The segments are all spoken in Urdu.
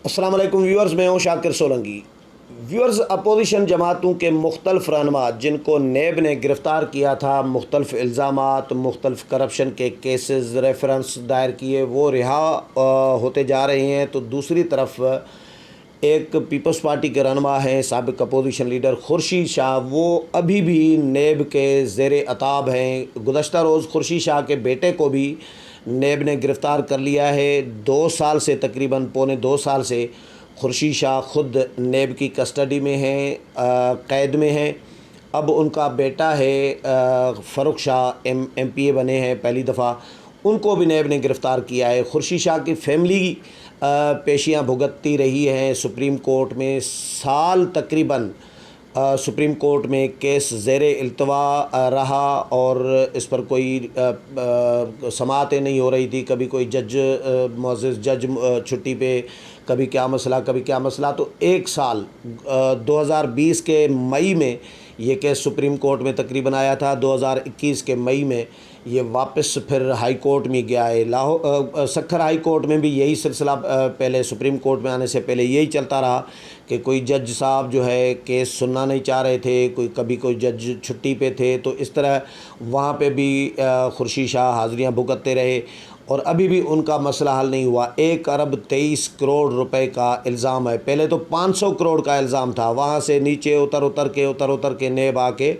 السلام علیکم ویورز، میں ہوں شاکر سولنگی۔ ویورز، اپوزیشن جماعتوں کے مختلف رہنما جن کو نیب نے گرفتار کیا تھا، مختلف الزامات، مختلف کرپشن کے کیسز ریفرنس دائر کیے، وہ رہا ہوتے جا رہے ہیں، تو دوسری طرف ایک پیپلز پارٹی کے رہنما ہیں، سابق اپوزیشن لیڈر خورشید شاہ، وہ ابھی بھی نیب کے زیر عتاب ہیں۔ گزشتہ روز خورشید شاہ کے بیٹے کو بھی نیب نے گرفتار کر لیا ہے۔ 2 سال سے تقریباً پونے 2 سال سے خورشید شاہ خود نیب کی کسٹڈی میں ہیں، قید میں ہیں۔ اب ان کا بیٹا ہے فاروق شاہ، ایم پی اے بنے ہیں پہلی دفعہ، ان کو بھی نیب نے گرفتار کیا ہے۔ خورشید شاہ کی فیملی پیشیاں بھگتتی رہی ہیں سپریم کورٹ میں، سال تقریباً سپریم کورٹ میں کیس زیر التوا رہا اور اس پر کوئی سماعتیں نہیں ہو رہی تھی۔ کبھی کوئی جج معزز جج چھٹی پہ، کبھی کیا مسئلہ کبھی کیا مسئلہ، تو 1 سال 2020 کے مئی میں یہ کیس سپریم کورٹ میں تقریباً آیا تھا۔ 2021 کے مئی میں یہ واپس پھر ہائی کورٹ میں گیا ہے۔ سکھر ہائی کورٹ میں بھی یہی سلسلہ پہلے سپریم کورٹ میں آنے سے پہلے یہی چلتا رہا کہ کوئی جج صاحب جو ہے کیس سننا نہیں چاہ رہے تھے، کبھی کوئی جج چھٹی پہ تھے، تو اس طرح وہاں پہ بھی خورشید شاہ حاضریاں بھگتتے رہے اور ابھی بھی ان کا مسئلہ حل نہیں ہوا۔ 1 ارب 23 کروڑ روپے کا الزام ہے۔ پہلے تو 500 کروڑ کا الزام تھا، وہاں سے نیچے اتر کے نیب آ کے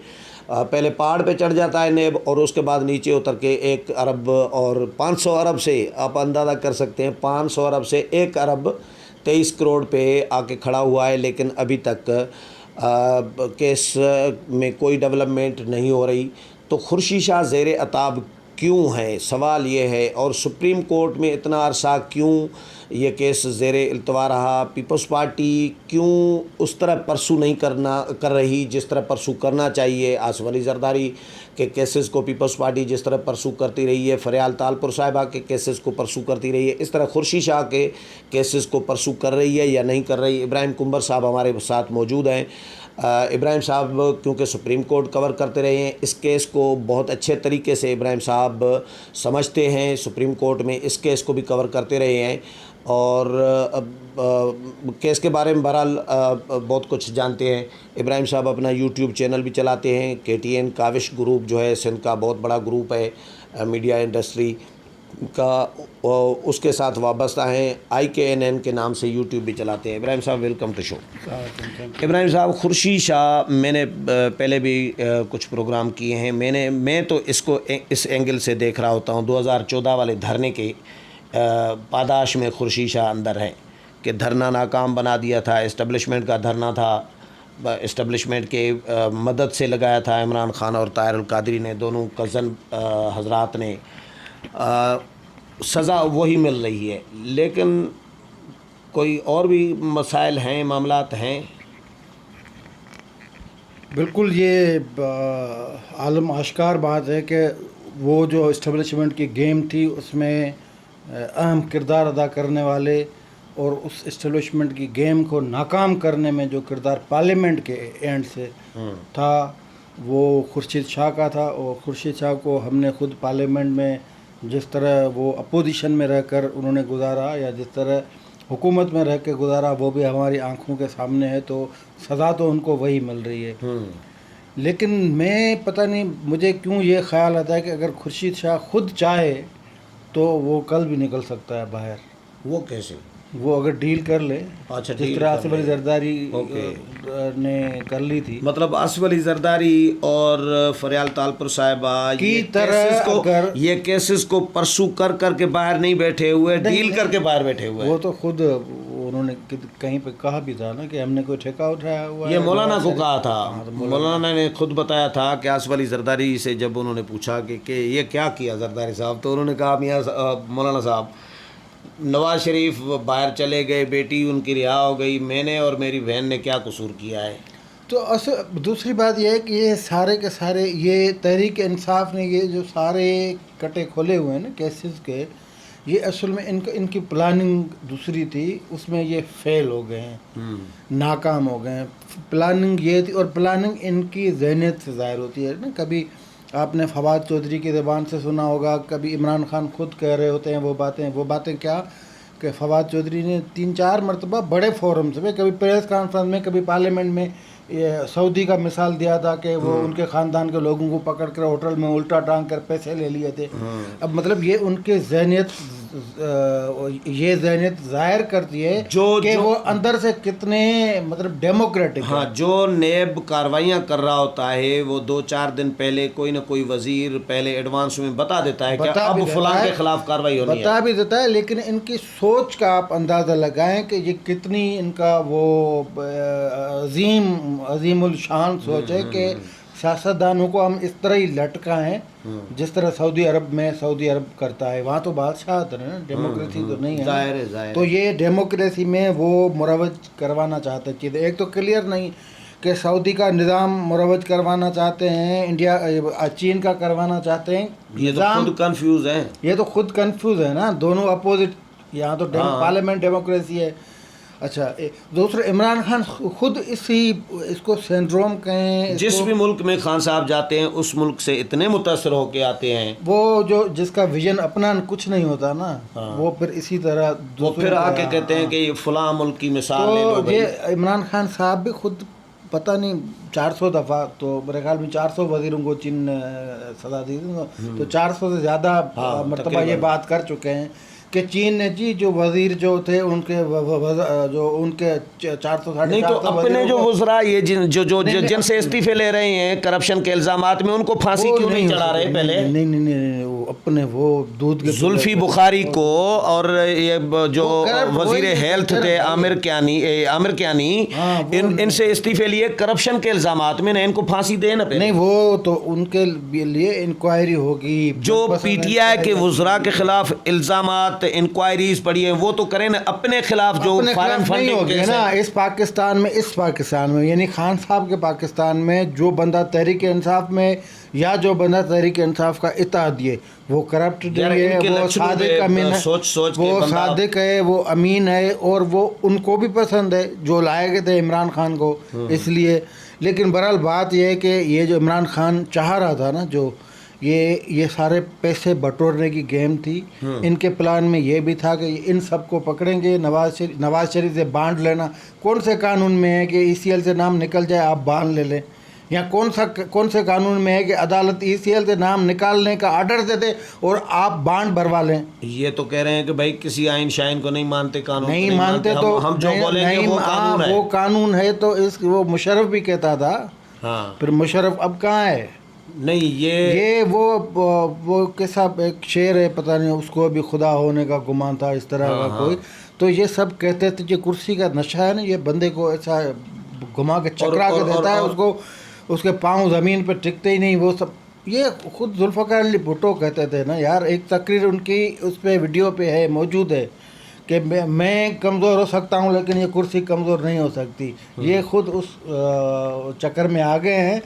پہلے پہاڑ پہ چڑھ جاتا ہے نیب، اور اس کے بعد نیچے اتر کے 1 ارب اور 500 ارب سے آپ اندازہ کر سکتے ہیں، 500 ارب سے 1 ارب 23 کروڑ پہ آ کے کھڑا ہوا ہے، لیکن ابھی تک کیس میں کوئی ڈیولپمنٹ نہیں ہو رہی۔ تو خورشید شاہ زیر عتاب کیوں ہے، سوال یہ ہے، اور سپریم کورٹ میں اتنا عرصہ کیوں یہ کیس زیر التوا رہا؟ پیپلز پارٹی کیوں اس طرح پرسو نہیں کر رہی جس طرح پرسو کرنا چاہیے؟ آصف علی زرداری کے کیسز کو پیپلز پارٹی جس طرح پرسو کرتی رہی ہے، فریال تالپور صاحبہ کے کیسز کو پرسو کرتی رہی ہے، اس طرح خورشید شاہ کے کیسز کو پرسو کر رہی ہے یا نہیں کر رہی؟ ابراہیم کنبر صاحب ہمارے ساتھ موجود ہیں۔ ابراہیم صاحب کیونکہ سپریم کورٹ کور کرتے رہے ہیں، اس کیس کو بہت اچھے طریقے سے ابراہیم صاحب سمجھتے ہیں، سپریم کورٹ میں اس کیس کو بھی کور کرتے رہے ہیں اور کیس کے بارے میں بہرحال بہت کچھ جانتے ہیں۔ ابراہیم صاحب اپنا یوٹیوب چینل بھی چلاتے ہیں، KTN کاوش گروپ جو ہے سندھ کا بہت بڑا گروپ ہے میڈیا انڈسٹری کا، اس کے ساتھ وابستہ ہیں، IKNN کے نام سے یوٹیوب بھی چلاتے ہیں۔ ابراہیم صاحب ویلکم ٹو شو۔ ابراہیم صاحب، خورشید شاہ میں نے پہلے بھی کچھ پروگرام کیے ہیں، میں تو اس کو اس اینگل سے دیکھ رہا ہوتا ہوں، 2014 والے دھرنے کے پاداش میں خورشید شاہ اندر ہے کہ دھرنا ناکام بنا دیا تھا، اسٹیبلشمنٹ کا دھرنا تھا، اسٹیبلشمنٹ کے مدد سے لگایا تھا عمران خان اور طاہر القادری نے، دونوں کزن حضرات نے، سزا وہی مل رہی ہے، لیکن کوئی اور بھی مسائل ہیں، معاملات ہیں؟ بالکل، یہ عالم آشکار بات ہے کہ وہ جو اسٹیبلشمنٹ کی گیم تھی اس میں اہم کردار ادا کرنے والے اور اس اسٹیبلشمنٹ کی گیم کو ناکام کرنے میں جو کردار پارلیمنٹ کے اینڈ سے تھا وہ خورشید شاہ کا تھا، اور خورشید شاہ کو ہم نے خود پارلیمنٹ میں جس طرح وہ اپوزیشن میں رہ کر انہوں نے گزارا یا جس طرح حکومت میں رہ کے گزارا وہ بھی ہماری آنکھوں کے سامنے ہے، تو سزا تو ان کو وہی مل رہی ہے۔ لیکن میں پتہ نہیں مجھے کیوں یہ خیال آتا ہے کہ اگر خورشید شاہ خود چاہے تو وہ کل بھی نکل سکتا ہے باہر۔ وہ کیسے؟ وہ اگر ڈیل کر لے، اچھا، جس طرح آصف علی زرداری نے کر لی تھی، مطلب آصف علی زرداری اور فریال تالپور صاحبہ کی طرح یہ کیسز کو پرسو کر کے باہر نہیں بیٹھے ہوئے، ڈیل کر کے باہر بیٹھے ہوئے۔ وہ تو خود انہوں نے کہیں پہ کہا بھی تھا نا کہ ہم نے کوئی ٹھیکہ اٹھایا ہوا ہے، یہ مولانا کو کہا تھا، مولانا نے خود بتایا تھا کہ آصف علی زرداری سے جب انہوں نے پوچھا کہ یہ کیا کیا زرداری صاحب، تو انہوں نے کہا میاں مولانا صاحب نواز شریف باہر چلے گئے، بیٹی ان کی رہا ہو گئی، میں نے اور میری بہن نے کیا قصور کیا ہے؟ تو دوسری بات یہ ہے کہ یہ سارے کے سارے یہ تحریک انصاف نے یہ جو سارے کٹے کھولے ہوئے ہیں نا کیسز کے، یہ اصل میں ان کی پلاننگ دوسری تھی، اس میں یہ فیل ہو گئے ہیں، ناکام ہو گئے ہیں۔ پلاننگ یہ تھی، اور پلاننگ ان کی ذہنیت سے ظاہر ہوتی ہے نا۔ کبھی آپ نے فواد چودھری کی زبان سے سنا ہوگا، کبھی عمران خان خود کہہ رہے ہوتے ہیں وہ باتیں کیا کہ فواد چودھری نے 3-4 مرتبہ بڑے فورمز میں، کبھی پریس کانفرنس میں، کبھی پارلیمنٹ میں، سعودی کا مثال دیا تھا کہ وہ ان کے خاندان کے لوگوں کو پکڑ کر ہوٹل میں الٹا ٹانگ کر پیسے لے لیے تھے. اب مطلب یہ ان کے ذہنیت ظاہر کرتی ہے کہ وہ اندر سے کتنے مطلب ڈیموکریٹک. ہاں، جو نیب کاروائیاں کر رہا ہوتا ہے وہ 2-4 دن پہلے کوئی نہ کوئی وزیر پہلے ایڈوانس میں بتا دیتا ہے کہ اب فلاں کے خلاف کارروائی ہونی ہے، بتا بھی دیتا ہے. لیکن ان کی سوچ کا آپ اندازہ لگائیں کہ یہ کتنی ان کا وہ عظیم الشان سوچ ہے کہ سیاستدانوں کو ہم اس طرح ہی لٹکائیں جس طرح سعودی عرب کرتا ہے. وہاں تو بادشاہت ہے نا، ڈیموکریسی تو نہیں ہے. ظاہر. تو یہ ڈیموکریسی میں وہ مروج کروانا چاہتے ہیں چیزیں. ایک تو کلیئر نہیں کہ سعودی کا نظام مروج کروانا چاہتے ہیں، چین کا کروانا چاہتے ہیں. یہ تو خود کنفیوز ہیں، یہ تو خود کنفیوز ہے نا، دونوں اپوزٹ. یہاں تو پارلیمنٹ ڈیموکریسی ہے. اچھا، دوسرے عمران خان خود اس کو سینڈروم کہیں، جس بھی ملک میں خان صاحب جاتے ہیں اس ملک سے اتنے متاثر ہو کے آتے ہیں. وہ جس کا ویژن اپنا کچھ نہیں ہوتا نا، وہ پھر اسی طرح وہ پھر آ کے کہتے ہیں کہ یہ فلاں ملک کی مثال لے لو. یہ عمران خان صاحب بھی خود پتہ نہیں 400 دفعہ، تو میرے خیال میں 400 وزیروں کو چین نے سزا دی تھی، تو 400 سے زیادہ مرتبہ یہ بات کر چکے ہیں کہ چین نے جو وزیر جو تھے ان کے 400 نہیں، تو اپنے جو وزراء یہ جن سے استعفے لے رہے ہیں کرپشن کے الزامات میں، ان کو پھانسی کیوں نہیں چڑھا رہے پہلے؟ نہیں، اپنے وہ دودھ کے زلفی بخاری کو اور یہ جو وزیر ہیلتھ تھے عامر کیانی، ان سے استعفے لیے کرپشن کے الزامات میں، ان کو پھانسی دے نا پہلے. نہیں، وہ تو ان کے لیے انکوائری ہوگی. جو پی ٹی آئی کے وزراء کے خلاف الزامات انکوائریز پڑی ہیں وہ تو کریں نا اپنے خلاف. جو فارن فنڈنگ ہے نا اس پاکستان میں یعنی خان صاحب کے پاکستان میں جو بندہ تحریک انصاف میں یا جو بندہ تحریک انصاف کا اتحادیے وہ کرپٹ ہے، وہ صادق امین ہے، وہ صادق ہے، وہ امین ہے، اور وہ ان کو بھی پسند ہے جو لائے گئے تھے عمران خان کو اس لیے. لیکن بہرحال بات یہ ہے کہ یہ جو عمران خان چاہ رہا تھا نا، جو یہ سارے پیسے بٹورنے کی گیم تھی. ان کے پلان میں یہ بھی تھا کہ ان سب کو پکڑیں گے، نواز شریف سے بانڈ لینا. کون سے قانون میں ہے کہ ای سی ایل سے نام نکل جائے آپ بانڈ لے لیں؟ یا کون سے قانون میں ہے کہ عدالت ای سی ایل سے نام نکالنے کا آرڈر دے دے اور آپ بانڈ بھروا لیں؟ یہ تو کہہ رہے ہیں کہ بھائی کسی آئین شائن کو نہیں مانتے، قانون نہیں مانتے، تو ہم جو بولیں گے وہ قانون ہے. تو وہ مشرف بھی کہتا تھا. پھر مشرف اب کہاں ہے؟ نہیں، یہ وہ کیسا ایک شعر ہے، پتہ نہیں، اس کو بھی خدا ہونے کا گمان تھا، اس طرح کا کوئی. تو یہ سب کہتے تھے کہ کرسی کا نشہ ہے نا، یہ بندے کو ایسا گھما کے چکرا کے دیتا ہے، اس کے پاؤں زمین پہ ٹکتے ہی نہیں. وہ سب یہ خود ذوالفقار علی بھٹو کہتے تھے نا یار. ایک تقریر ان کی اس پہ ویڈیو پہ ہے، موجود ہے، کہ میں کمزور ہو سکتا ہوں لیکن یہ کرسی کمزور نہیں ہو سکتی. یہ خود اس چکر میں آ گئے ہیں.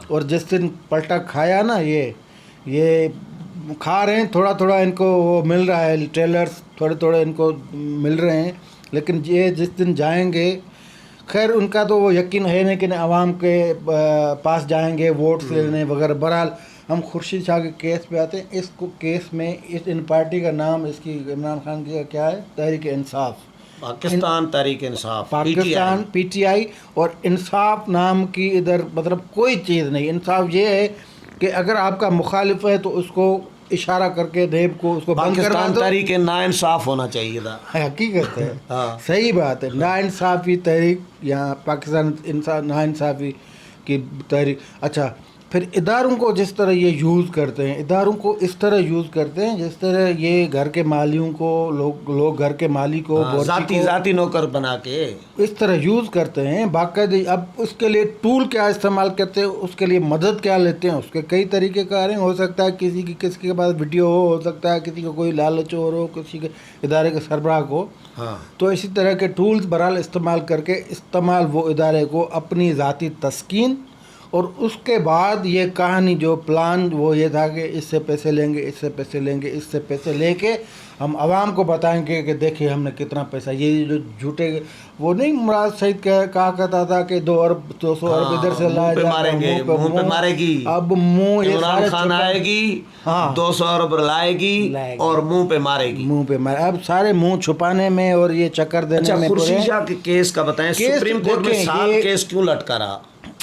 اور جس دن پلٹا کھایا نا، یہ کھا رہے ہیں تھوڑا تھوڑا، ان کو وہ مل رہا ہے، ٹریلرز تھوڑے ان کو مل رہے ہیں. لیکن یہ جس دن جائیں گے، خیر ان کا تو وہ یقین ہے نہیں کہ عوام کے پاس جائیں گے ووٹس لینے وغیرہ. بہرحال ہم خورشید شاہ کے کیس پہ آتے ہیں. اس کیس میں ان پارٹی کا نام اس کی عمران خان کی کیا ہے؟ Tehreek Insaf Pakistan, Tehreek Insaf Pakistan, P T I. اور انصاف نام کی ادھر مطلب کوئی چیز نہیں. انصاف یہ ہے کہ اگر آپ کا مخالف ہے تو اس کو اشارہ کر کے نیب کو اس کو بند کروا دو. تحریک نا انصاف ہونا چاہیے تھا. حقیقت ہے، صحیح بات ہے. نا انصافی تحریک یا پاکستان نا انصافی کی تحریک. اچھا، پھر اداروں کو جس طرح یہ یوز کرتے ہیں، اداروں کو اس طرح یوز کرتے ہیں جس طرح یہ گھر کے مالیوں کو لوگ گھر کے مالی کو ذاتی نوکر بنا کے اس طرح یوز کرتے ہیں باقاعدہ. اب اس کے لیے ٹول کیا استعمال کرتے ہیں، اس کے لیے مدد کیا لیتے ہیں، اس کے کئی طریقے کار ہیں. ہو سکتا ہے کسی کے پاس ویڈیو ہو سکتا ہے کسی کو کوئی لالچ ہو کسی کے ادارے کے سربراہ کو. تو اسی طرح کے ٹولز بہرحال استعمال کر کے وہ ادارے کو اپنی ذاتی تسکین. اور اس کے بعد یہ کہانی جو پلان وہ یہ تھا کہ اس سے پیسے لیں گے، اس سے پیسے لیں گے، اس سے پیسے لے کے ہم عوام کو بتائیں گے کہ دیکھیے ہم نے کتنا پیسہ, یہ جو جھوٹے وہ نہیں مراد سعید کہا کرتا تھا کہ 2 ارب 200 ارب ادھر سے لایا جائے گا, منہ پہ مارے گی, اب منہ یہ عمران خان آئے گی 200 ارب لائے گی اور منہ پہ مارے گی, منہ پہ مارے, اب سارے منہ چھپانے میں اور یہ چکر دینے میں. خورشید شاہ کے کیس کا بتائیں, سپریم کورٹ میں 7 کیس کیوں لٹکا رہا؟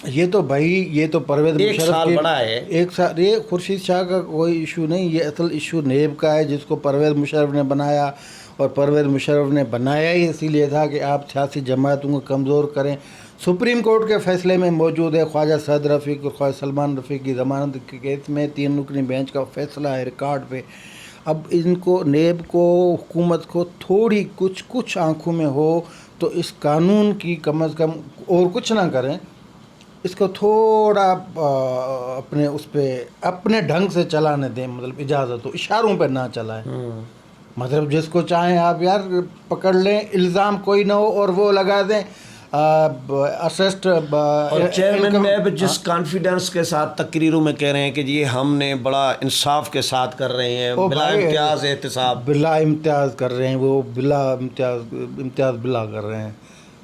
یہ تو بھائی یہ تو پرویز ایک سال بڑا ہے, ایک سال. یہ خورشید شاہ کا کوئی ایشو نہیں, یہ اصل ایشو نیب کا ہے جس کو پرویز مشرف نے بنایا, اور پرویز مشرف نے بنایا ہی اسی لیے تھا کہ آپ سیاسی جماعتوں کو کمزور کریں. سپریم کورٹ کے فیصلے میں موجود ہے, خواجہ سعد رفیق اور خواجہ سلمان رفیق کی ضمانت کے کیس میں 3 رکنی بینچ کا فیصلہ ہے ریکارڈ پہ. اب ان کو نیب کو حکومت کو تھوڑی کچھ آنکھوں میں ہو تو اس قانون کی کم از کم اور کچھ نہ کریں, اس کو تھوڑا اپنے اس پہ اپنے ڈھنگ سے چلانے دیں, مطلب اجازت ہو, اشاروں پہ نہ چلائیں. مطلب جس کو چاہیں آپ یار پکڑ لیں, الزام کوئی نہ ہو اور وہ لگا دیں اسسٹ. اور چیئرمین نیب جس کانفیڈنس کے ساتھ تقریروں میں کہہ رہے ہیں کہ یہ ہم نے بڑا انصاف کے ساتھ کر رہے ہیں, بلا امتیاز احتساب, بلا امتیاز کر رہے ہیں وہ, بلا امتیاز بلا کر رہے ہیں,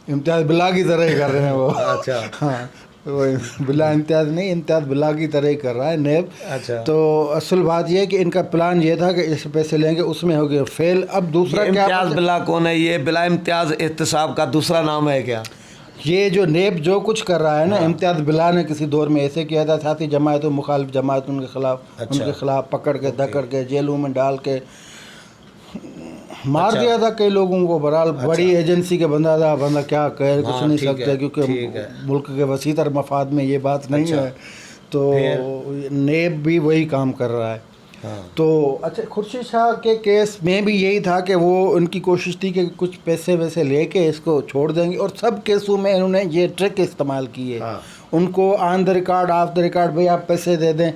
امتیاز بلا کی طرح ہی کر رہے ہیں وہ. اچھا ہاں, بلا امتیاز نہیں, امتیاز بلا کی طرح ہی کر رہا ہے نیب. اچھا, تو اصل بات یہ ہے کہ ان کا پلان یہ تھا کہ اس پیسے لیں گے, اس میں ہو گیا فیل. اب دوسرا کیا, امتیاز بلا کون ہے؟ یہ بلا امتیاز احتساب کا دوسرا نام ہے کیا؟ یہ جو نیب جو کچھ کر رہا ہے نا, امتیاز بلا نے کسی دور میں ایسے کیا تھا, ساتھی جماعتوں مخالف جماعت ان کے خلاف, ان کے خلاف پکڑ کے دھکڑ کے جیلوں میں ڈال کے مار دیا تھا کئی لوگوں کو. بہرحال بڑی ایجنسی کے بندہ تھا, بندہ کیا کہہ کچھ نہیں سکتے کیونکہ ملک کے وسیع تر مفاد میں یہ بات نہیں ہے. تو نیب بھی وہی کام کر رہا ہے. تو اچھا, خورشید شاہ کے کیس میں بھی یہی تھا کہ وہ ان کی کوشش تھی کہ کچھ پیسے ویسے لے کے اس کو چھوڑ دیں گے, اور سب کیسوں میں انہوں نے یہ ٹرک استعمال کی ہے. ان کو on the record off the record, بھائی آپ پیسے دے دیں,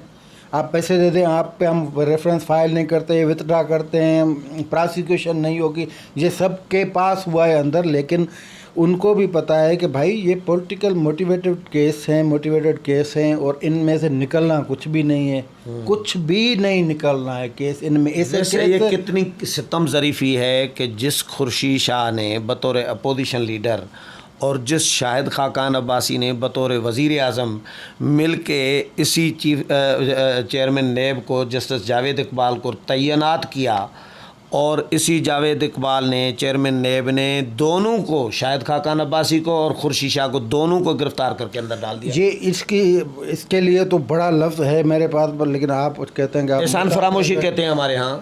آپ پیسے دے دیں, آپ پہ ہم ریفرنس فائل نہیں کرتے, وتھڈرا کرتے ہیں, پراسیکیوشن نہیں ہوگی, یہ سب کے پاس ہوا ہے اندر. لیکن ان کو بھی پتہ ہے کہ بھائی یہ پولیٹیکل موٹیویٹڈ کیس ہیں, اور ان میں سے نکلنا کچھ بھی نہیں ہے, کچھ بھی نہیں نکلنا ہے کیس ان میں. ایسے یہ کتنی ستم ظریفی ہے کہ جس خورشید شاہ نے بطور اپوزیشن لیڈر اور جس شاہد خاقان عباسی نے بطور وزیر اعظم مل کے اسی چیئرمین نیب کو جسٹس جاوید اقبال کو تعینات کیا, اور اسی جاوید اقبال نے چیئرمین نیب نے دونوں کو, شاہد خاقان عباسی کو اور خورشید شاہ کو, دونوں کو گرفتار کر کے اندر ڈال دیا. یہ اس کے لیے تو بڑا لفظ ہے میرے پاس پر, لیکن آپ کہتے ہیں کہ احسان فراموشی کہتے ہیں ہمارے ہاں.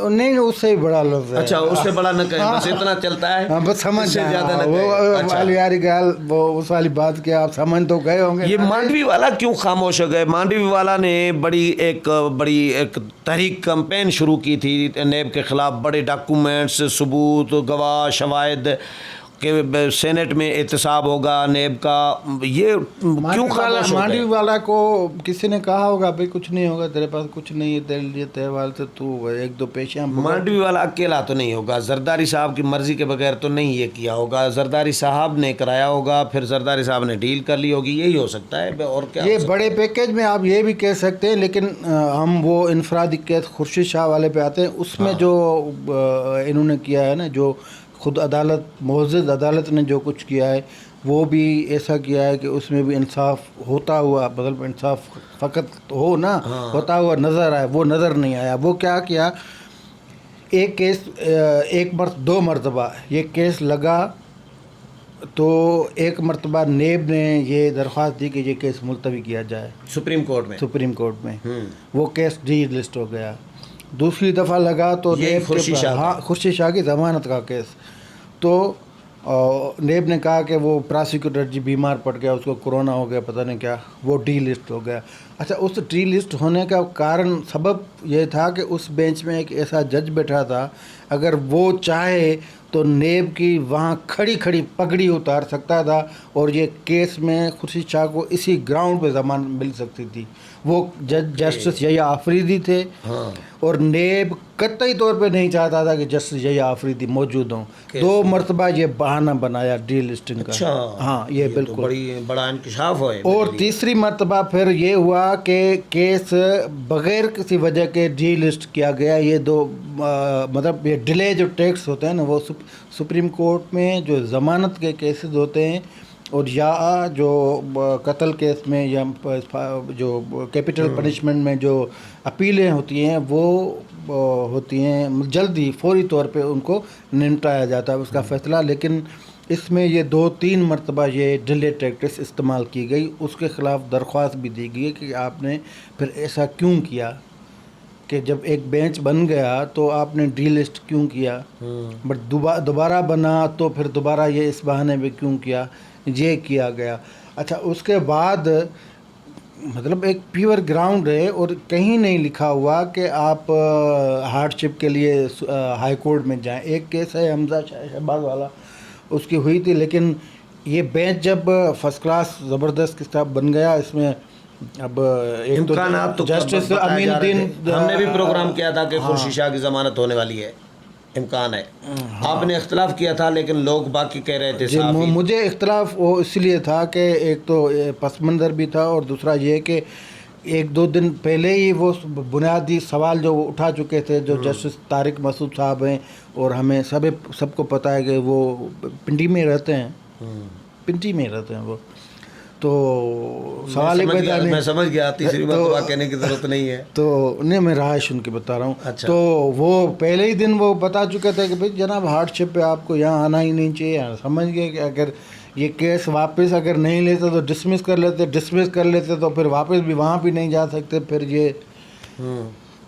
نہیں, اس سے ہی بڑا لفظ ہے. اچھا, اس سے بڑا نہ کہیں, بس اتنا چلتا ہے, بس سمجھ زیادہ نہ وہ والی یاری گال, وہ اس والی بات کے آپ سمجھ تو گئے ہوں گے. یہ مانڈوی والا کیوں خاموش ہو گئے؟ مانڈوی والا نے بڑی ایک تحریک کمپین شروع کی تھی نیب کے خلاف, بڑے ڈاکومنٹس, ثبوت, گواہ, شواہد کہ سینٹ میں احتساب ہوگا نیب کا. یہ کیوں خاموش ہو گئے؟ مانڈوی والا کو کسی نے کہا ہوگا بھائی کچھ نہیں ہوگا, تیرے پاس کچھ نہیں ہے, تیرے لیے تہوار سے تو 1-2 پیشیاں. مانڈوی والا اکیلا تو نہیں ہوگا, زرداری صاحب کی مرضی کے بغیر تو نہیں یہ کیا ہوگا, زرداری صاحب نے کرایا ہوگا, پھر زرداری صاحب نے ڈیل کر لی ہوگی, یہی ہو سکتا ہے. اور کیا یہ بڑے پیکیج میں آپ یہ بھی کہہ سکتے ہیں. لیکن ہم وہ انفرادی کیس خورشید شاہ والے پہ آتے ہیں. اس میں جو انہوں نے کیا ہے نا, جو خود معزز عدالت نے جو کچھ کیا ہے, وہ بھی ایسا کیا ہے کہ اس میں بھی انصاف ہوتا ہوا, مطلب انصاف فقط ہو نا, ہوتا ہوا نظر آیا, وہ نظر نہیں آیا. وہ کیا ایک کیس 2 مرتبہ یہ کیس لگا, تو ایک مرتبہ نیب نے یہ درخواست دی کہ یہ کیس ملتوی کیا جائے سپریم کورٹ میں. وہ کیس ڈی لسٹ ہو گیا. دوسری دفعہ لگا تو خورشید شاہ کی ضمانت کا کیس, تو نیب نے کہا کہ وہ پراسیکیوٹر جی بیمار پڑ گیا, اس کو کرونا ہو گیا, پتہ نہیں کیا, وہ ڈی لسٹ ہو گیا. اچھا, اس ڈی لسٹ ہونے کا سبب یہ تھا کہ اس بینچ میں ایک ایسا جج بیٹھا تھا, اگر وہ چاہے تو نیب کی وہاں کھڑی پگڑی اتار سکتا تھا, اور یہ کیس میں خورشید شاہ کو اسی گراؤنڈ پہ ضمانت مل سکتی تھی. وہ جسٹس یحییٰ آفریدی تھے، ہاں، اور نیب قطعی طور پہ نہیں چاہتا تھا کہ جسٹس یحییٰ آفریدی موجود ہوں. 2 مرتبہ یہ بہانہ بنایا ڈی لسٹنگ کا. اچھا، ہاں یہ تو بالکل بڑا انکشاف ہے. اور تیسری مرتبہ پھر یہ ہوا کہ کیس بغیر کسی وجہ کے ڈی لسٹ کیا گیا. یہ 2 مطلب یہ ڈیلے جو ٹیکس ہوتے ہیں نا، وہ سپریم کورٹ میں جو ضمانت کے کیسز ہوتے ہیں، اور یا جو قتل کیس میں یا جو کیپٹل پنشمنٹ میں جو اپیلیں ہوتی ہیں، وہ ہوتی ہیں جلدی فوری طور پہ ان کو نمٹایا جاتا ہے اس کا فیصلہ. لیکن اس میں یہ 2-3 مرتبہ یہ ڈیلے ٹیکٹس استعمال کی گئی. اس کے خلاف درخواست بھی دی گئی کہ آپ نے پھر ایسا کیوں کیا، کہ جب ایک بینچ بن گیا تو آپ نے ڈی لسٹ کیوں کیا، بٹ دوبارہ بنا تو پھر دوبارہ یہ اس بہانے پہ کیوں کیا، یہ کیا گیا. اچھا، اس کے بعد مطلب ایک پیور گراؤنڈ ہے، اور کہیں نہیں لکھا ہوا کہ آپ ہارڈ شپ کے لیے ہائی کورٹ میں جائیں. ایک کیس ہے حمزہ شہباز والا، اس کی ہوئی تھی، لیکن یہ بینچ جب فرسٹ کلاس زبردست کتاب بن گیا، اس میں اب ایک تو جسٹس امین الدین، ہم نے بھی پروگرام کیا تھا کہ خورشید شاہ کی ضمانت ہونے والی ہے، امکان ہے. آپ نے اختلاف کیا تھا، لیکن لوگ باقی کہہ رہے تھے صحافی. مجھے اختلاف وہ اس لیے تھا کہ ایک تو پس منظر بھی تھا، اور دوسرا یہ کہ 1-2 دن پہلے ہی وہ بنیادی سوال جو وہ اٹھا چکے تھے، جو جسٹس طارق مسعود صاحب ہیں، اور ہمیں سب کو پتہ ہے کہ وہ پنڈی میں رہتے ہیں وہ. تو سوال میں سمجھ گیا، تیسری مرتبہ کہنے کی ضرورت نہیں ہے. تو نہیں، میں رہائش ان کی بتا رہا ہوں. اچھا. تو وہ پہلے ہی دن وہ بتا چکے تھے کہ بھائی جناب ہارڈ شپ پہ آپ کو یہاں آنا ہی نہیں چاہیے. سمجھ گئے کہ اگر یہ کیس واپس اگر نہیں لیتے تو ڈسمس کر لیتے تو پھر واپس بھی وہاں بھی نہیں جا سکتے. پھر یہ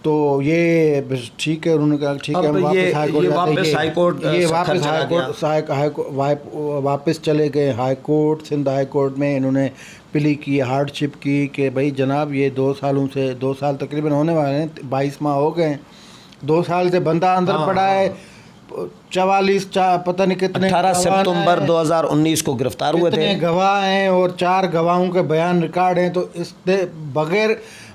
تو یہ ٹھیک ہے، انہوں نے کہا ٹھیک ہے، واپس چلے گئے high court, Sindh high court میں. انہوں نے پلی کی، ہارڈ شپ کی کہ بھائی جناب یہ 2 سال تقریباً ہونے والے ہیں، 22 ماہ ہو گئے ہیں، 2 سال سے بندہ اندر پڑا ہے. 44 پتہ نہیں کتنے 18 ستمبر 2019 کو گرفتار ہوئے تھے. کتنے گواہ ہیں، اور 4 گواہوں کے بیان ریکارڈ ہیں. تو اس کے بغیر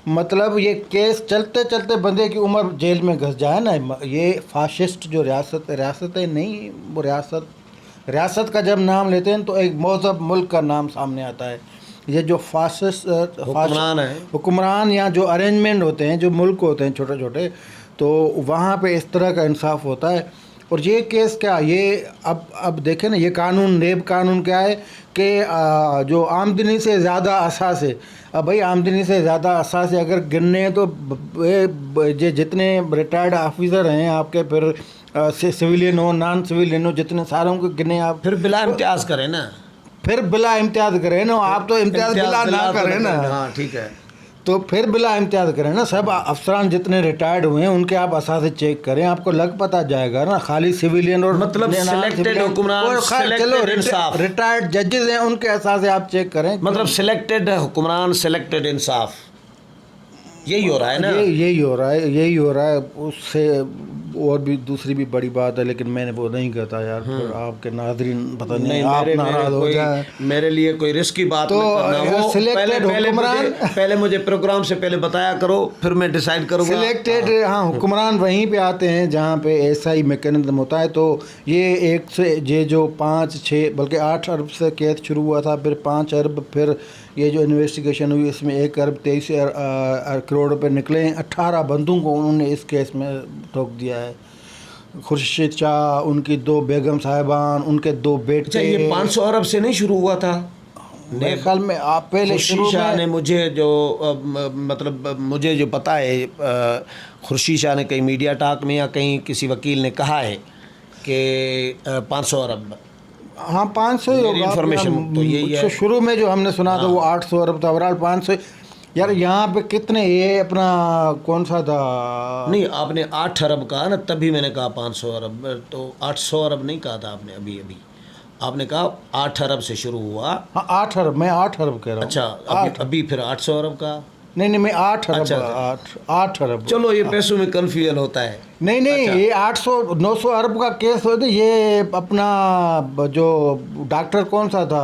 مطلب یہ کیس چلتے چلتے بندے کی عمر جیل میں گھس جائے نا. یہ فاشسٹ جو ریاستیں نہیں، وہ ریاست کا جب نام لیتے ہیں تو ایک مہذب ملک کا نام سامنے آتا ہے. یہ جو فاشسٹ حکمران یا جو ارینجمنٹ ہوتے ہیں، جو ملک ہوتے ہیں چھوٹے چھوٹے، تو وہاں پہ اس طرح کا انصاف ہوتا ہے. اور یہ کیس کیا، یہ اب دیکھیں نا، یہ قانون نیب قانون کیا ہے کہ جو آمدنی سے زیادہ اثاثے، اب بھائی آمدنی سے زیادہ اثاثے اگر گننے ہیں تو جتنے ریٹائرڈ آفیسر ہیں آپ کے، پھر سویلین ہو نان سویلین ہو، جتنے ساروں کو گنے آپ، پھر بلا امتیاز کریں نا، آپ تو امتیاز بلا نہ کریں نا. ہاں ٹھیک ہے، تو پھر بلا امتیاز کریں نا. سب افسران جتنے ریٹائرڈ ہوئے ہیں ان کے آپ اثاثے چیک کریں، آپ کو لگ پتہ جائے گا نا. خالی سویلین اور مطلب سلیکٹڈ حکمران، چلو ریٹائرڈ ججز ہیں، ان کے اثاثے آپ چیک کریں. مطلب سلیکٹڈ حکمران، سلیکٹڈ انصاف، یہی ہو رہا ہے نا. یہی ہو رہا ہے. اس سے اور بھی دوسری بھی بڑی بات ہے، لیکن میں نے وہ نہیں کہتا یار، پھر آپ کے ناظرین پتہ نہیں آپ ناراض ہو جائیں. میرے لیے کوئی رسکی بات پہلے مجھے پروگرام سے پہلے بتایا کرو، پھر میں ڈیسائیڈ کروں گا. سلیکٹڈ حکمران وہیں پہ آتے ہیں جہاں پہ ایسا ہی میکینزم ہوتا ہے. تو یہ ایک سے یہ جو 5-6 بلکہ 8 ارب سے کیس شروع ہوا تھا، پھر 5 ارب، پھر یہ جو انویسٹیگیشن ہوئی اس میں 1 ارب 23 کروڑ روپے نکلے ہیں. 18 بندوں کو انہوں نے اس کیس میں ٹھوک دیا ہے. خورشید شاہ، ان کی 2 بیگم صاحبان، ان کے 2 بیٹے. یہ 500 ارب سے نہیں شروع ہوا تھا میرے خیال میں؟ آپ پہلے خورشید شاہ نے مجھے جو پتا ہے، خورشید شاہ نے کہیں میڈیا ٹاک میں یا کہیں کسی وکیل نے کہا ہے کہ 500 ارب. ہاں 500 ہی ہوگا انفارمیشن تو یہی ہے. شروع میں جو ہم نے سنا تھا وہ 800 ارب تھا. اوورال 500. یار یہاں پہ کتنے، یہ اپنا کون سا تھا؟ نہیں، آپ نے 8 ارب کہا نا، تبھی میں نے کہا 500 ارب. تو 800 ارب نہیں کہا تھا آپ نے. ابھی آپ نے کہا 8 ارب سے شروع ہوا. ہاں 8 ارب، میں 8 ارب کہہ رہا ہوں. اچھا، ابھی پھر 800 ارب کا. نہیں میں 8 ارب. 8 ارب. چلو یہ پیسوں میں کنفیوژن ہوتا ہے. نہیں یہ 800-900 ارب کا کیس ہوتا ہے. یہ اپنا جو ڈاکٹر کون سا تھا،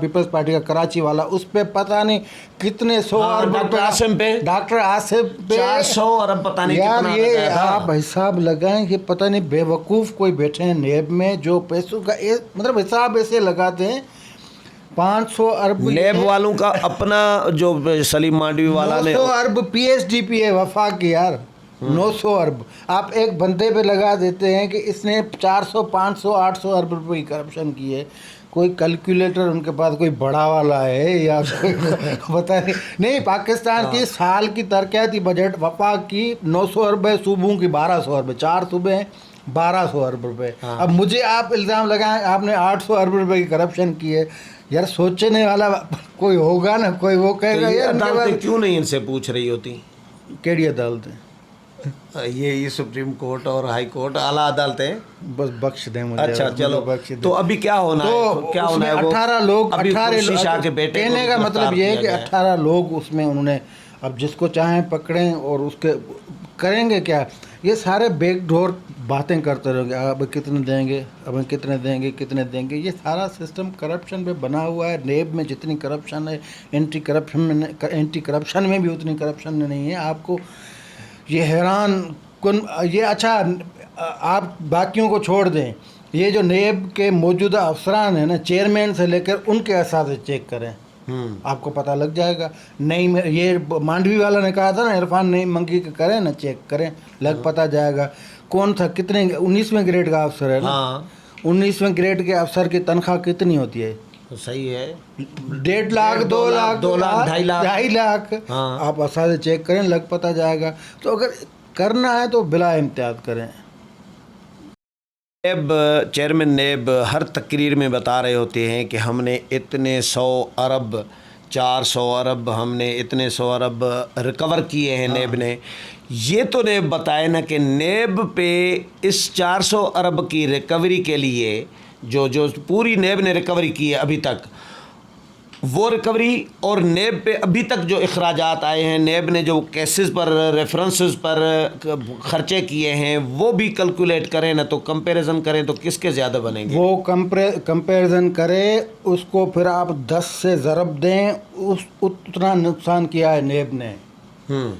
پیپلز پارٹی کا کراچی والا, اس پہ پتہ نہیں کتنے 100 ارب ڈاکٹر عاصم پہ, ڈاکٹر آصف پہ 400 ارب پتہ نہیں یار کتنا یہ لگایا تھا. آپ حساب لگائیں کہ پتہ نہیں بے وقوف کوئی بیٹھے ہیں نیب میں جو پیسوں کا مطلب حساب ایسے لگاتے ہیں 500 ارب نیب والوں کا اپنا جو سلیم مانڈوی والا نے 900 ارب پی ایچ ڈی پی ہے وفاق کی یار, 900 ارب آپ ایک بندے پہ لگا دیتے ہیں کہ اس نے 400 500 800 ارب روپے کی کرپشن کی ہے. کوئی کیلکولیٹر ان کے پاس کوئی بڑا والا ہے یا کوئی پتہ نہیں. پاکستان کی سال کی ترقیاتی بجٹ وفاق کی 900 ارب ہے, صوبوں کی 1200 ارب, 4 صوبے ہیں 1200 ارب روپے. اب مجھے آپ الزام لگائیں آپ نے 800 ارب روپے کی کرپشن کی ہے, یار سوچنے والا کوئی ہوگا نا, کوئی وہ کہے گا یار عدالتیں کیوں نہیں ان سے پوچھ رہی ہوتی؟ کیڑی عدالتیں یہ سپریم کورٹ اور ہائی کورٹ اعلیٰ عدالتیں بس بخش دیں مجھے. اچھا چلو, تو ابھی کیا ہونا ہے؟ کیا ہونا ہے؟ 18 لوگ, 18 شاہ کے بیٹے کہنے کا مطلب یہ ہے کہ 18 لوگ اس میں انہوں نے اب جس کو چاہیں پکڑیں اور اس کے کریں گے کیا. یہ سارے بیک ڈور باتیں کرتے رہو گے, اب کتنے دیں گے, اب کتنے دیں گے, کتنے دیں گے. یہ سارا سسٹم کرپشن پہ بنا ہوا ہے. نیب میں جتنی کرپشن ہے اینٹی کرپشن میں بھی اتنی کرپشن نہیں ہے. آپ کو یہ حیران کن یہ اچھا آپ باقیوں کو چھوڑ دیں, یہ جو نیب کے موجودہ افسران ہیں نا چیئرمین سے لے کر ان کے اثاثے چیک کریں, آپ کو پتہ لگ جائے گا. نہیں یہ مانڈوی والا نے کہا تھا نا عرفان نہیں منگی کہ کریں نا چیک کریں, لگ پتہ جائے گا کون تھا کتنے 19ویں گریڈ کا افسر ہے نا. 19ویں گریڈ کے افسر کی تنخواہ کتنی ہوتی ہے؟ صحیح ہے 1.5 لاکھ 2 لاکھ 2.5 لاکھ. آپ اثاثے چیک کریں لگ پتہ جائے گا. تو اگر کرنا ہے تو بلا امتیاز کریں. نیب چیئرمین نیب ہر تقریر میں بتا رہے ہوتے ہیں کہ ہم نے اتنے 100 ارب 400 ارب ہم نے اتنے 100 ارب ریکور کیے ہیں نیب نے. یہ تو نیب بتائے نا کہ نیب پہ اس 400 ارب کی ریکوری کے لیے جو پوری نیب نے ریکوری کی ہے ابھی تک, وہ ریکوری اور نیب پہ ابھی تک جو اخراجات آئے ہیں, نیب نے جو کیسز پر ریفرنسز پر خرچے کیے ہیں وہ بھی کیلکولیٹ کریں نا, تو کمپیریزن کریں تو کس کے زیادہ بنیں گے؟ وہ کمپیریزن کرے اس کو پھر آپ 10 سے ضرب دیں, اتنا نقصان کیا ہے نیب نے.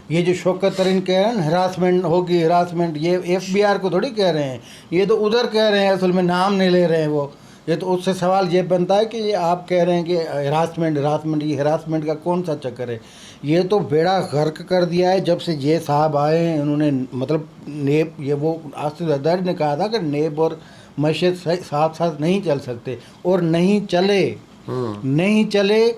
یہ جو شوکت ترین کہہ رہے ہیں ہراسمنٹ ہوگی, ہراسمنٹ یہ ایف بی آر کو تھوڑی کہہ رہے ہیں, یہ تو ادھر کہہ رہے ہیں, اصل میں نام نہیں لے رہے ہیں وہ. یہ تو اس سے سوال یہ بنتا ہے کہ یہ آپ کہہ رہے ہیں کہ ہراسمنٹ یہ ہراسمنٹ کا کون سا چکر ہے. یہ تو بیڑا غرق کر دیا ہے جب سے یہ صاحب آئے ہیں. انہوں نے مطلب نیب یہ وہ آصف زرداری نے کہا تھا کہ نیب اور معیشت ساتھ ساتھ نہیں چل سکتے, اور نہیں چلے.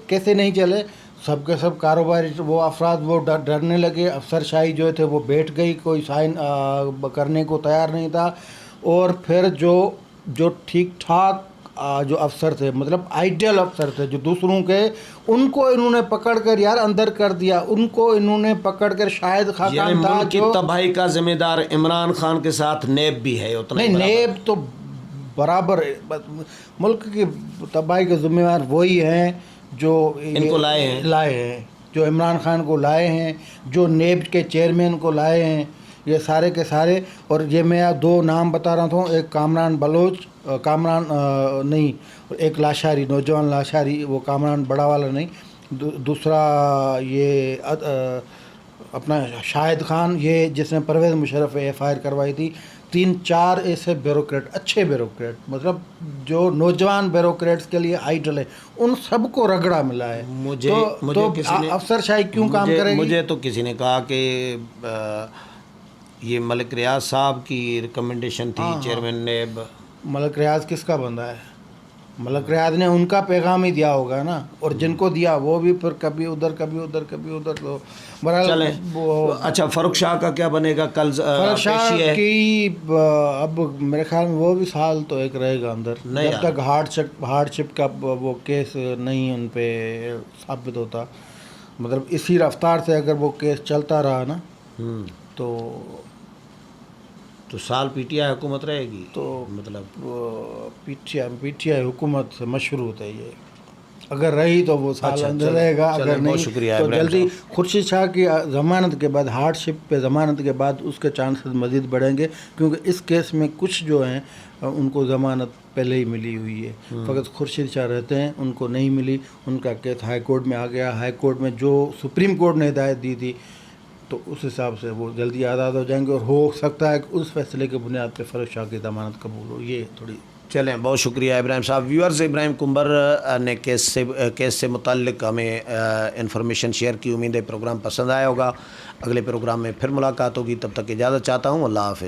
کیسے نہیں چلے؟ سب کے سب کاروباری وہ افراد وہ ڈرنے لگے, افسر شاہی جو تھے وہ بیٹھ گئی, کوئی سائن کرنے کو تیار نہیں تھا. اور پھر جو ٹھیک ٹھاک جو افسر تھے مطلب آئیڈیل افسر تھے جو دوسروں کے, ان کو انہوں نے پکڑ کر یار اندر کر دیا. ان کو انہوں نے پکڑ کر شاہد خاقان تھا ملک کی تباہی کا ذمہ دار عمران خان کے ساتھ نیب بھی ہے اتنا نہیں, نیب تو برابر ملک کی تباہی کے ذمہ دار وہی ہیں جو ان کو لائے ہیں, جو عمران خان کو لائے ہیں, جو نیب کے چیئرمین کو لائے ہیں, یہ سارے کے سارے. اور یہ میں 2 نام بتا رہا ہوں, ایک کامران بلوچ, ایک لاشاری, نوجوان لاشاری, وہ کامران بڑا والا نہیں, دوسرا یہ اپنا شاہد خان, یہ جس نے Pervez Musharraf F I R کروائی تھی. 3-4 ایسے بیوروکریٹ, اچھے بیوروکریٹ, مطلب جو نوجوان بیوروکریٹس کے لیے آئیڈل ہے, ان سب کو رگڑا ملا ہے. تو افسر شاہی کیوں کام کرے گی؟ مجھے تو کسی نے کہا کہ یہ ملک ریاض صاحب کی ریکمنڈیشن تھی چیئرمین نیب. ملک ریاض کس کا بندہ ہے؟ ملک ریاض نے ان کا پیغام ہی دیا ہوگا نا, اور جن کو دیا وہ بھی پھر کبھی ادھر کبھی ادھر. تو اچھا فاروق شاہ کا کیا بنے گا؟ کل فاروق شاہ کی اب میرے خیال میں وہ بھی سال تو ایک رہے گا اندر, جب تک ہارڈ شپ کا وہ کیس نہیں ان پہ ثابت ہوتا. مطلب اسی رفتار سے اگر وہ کیس چلتا رہا نا تو سال پی ٹی آئی حکومت رہے گی. تو مطلب پی ٹی آئی حکومت سے مشروط ہے یہ. اگر رہی تو وہ سال اچھا، اندر چلیں، رہے گا، چلیں، اگر بہت نہیں شکریہ تو ابراہیم جلدی خورشید شاہ کی ضمانت کے بعد ہارڈ شپ پہ ضمانت کے بعد اس کے چانسز مزید بڑھیں گے، کیونکہ اس کیس میں کچھ جو ہیں ان کو ضمانت پہلے ہی ملی ہوئی ہے، فقط خورشید شاہ رہتے ہیں، ان کو نہیں ملی، ان کا کیس ہائی کورٹ میں آ گیا، ہائی کورٹ میں جو سپریم کورٹ نے ہدایت دی تھی تو اس حساب سے وہ جلدی آزاد ہو جائیں گے، اور ہو سکتا ہے کہ اس فیصلے کی بنیاد پہ فیروز شاہ کی ضمانت قبول ہو. یہ تھوڑی چلیں، بہت شکریہ ابراہیم صاحب. ویورز، ابراہیم کمبر نے کیس سے متعلق ہمیں انفارمیشن شیئر کی. امید ہے پروگرام پسند آیا ہوگا. اگلے پروگرام میں پھر ملاقات ہوگی، تب تک اجازت چاہتا ہوں. اللہ حافظ.